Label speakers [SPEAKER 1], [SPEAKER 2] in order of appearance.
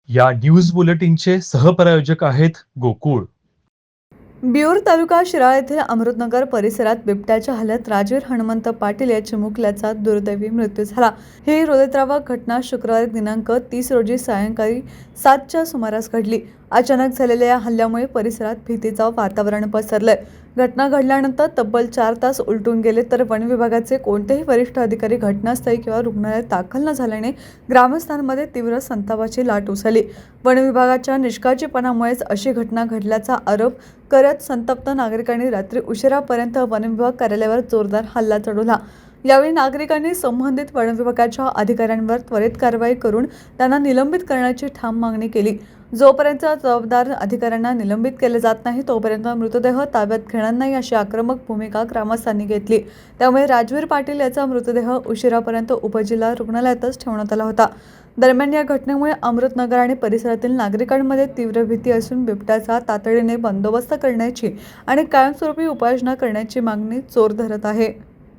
[SPEAKER 1] या न्यूज बुलेटिनचे सहप्रायोजक आहेत गोकुळ.
[SPEAKER 2] बिऊर तालुका शिराळा येथील अमृतनगर परिसरात बिबट्याच्या हल्ल्यात राजवीर हनुमंत पाटील या चिमुकल्याचा दुर्दैवी मृत्यू झाला. ही हृदयद्रावक घटना शुक्रवारी दिनांक 30 रोजी सायंकाळी 7च्या सुमारास घडली. अचानक झालेल्या या हल्ल्यामुळे परिसरात भीतीचं वातावरण पसरलंय. घटना घडल्यानंतर तब्बल 4 तास उलटून गेले तर वन विभागाचे कोणतेही वरिष्ठ अधिकारी घटनास्थळी किंवा रुग्णालयात दाखल न झाल्याने ग्रामस्थांमध्ये तीव्र संतापाची लाट उसळली. वन विभागाच्या निष्काळजीपणामुळेच अशी घटना घडल्याचा आरोप करत संतप्त नागरिकांनी रात्री उशिरापर्यंत वन विभाग कार्यालयावर जोरदार हल्ला चढवला. यावेळी नागरिकांनी संबंधित वन विभागाच्या अधिकाऱ्यांवर त्वरित कारवाई करून त्यांना निलंबित करण्याची ठाम मागणी केली. जोपर्यंत जबाबदार अधिकाऱ्यांना निलंबित केले जात नाही तोपर्यंत मृतदेह ताब्यात घेणार नाही अशी आक्रमक भूमिका ग्रामस्थांनी घेतली. त्यामुळे राजवीर पाटील याचा मृतदेह उशिरापर्यंत उपजिल्हा रुग्णालयातच ठेवण्यात आला होता. दरम्यान या घटनेमुळे अमृतनगर आणि परिसरातील नागरिकांमध्ये तीव्र भीती असून बिबट्याचा तातडीने बंदोबस्त करण्याची आणि कायमस्वरूपी उपाययोजना करण्याची मागणी जोर धरत आहे.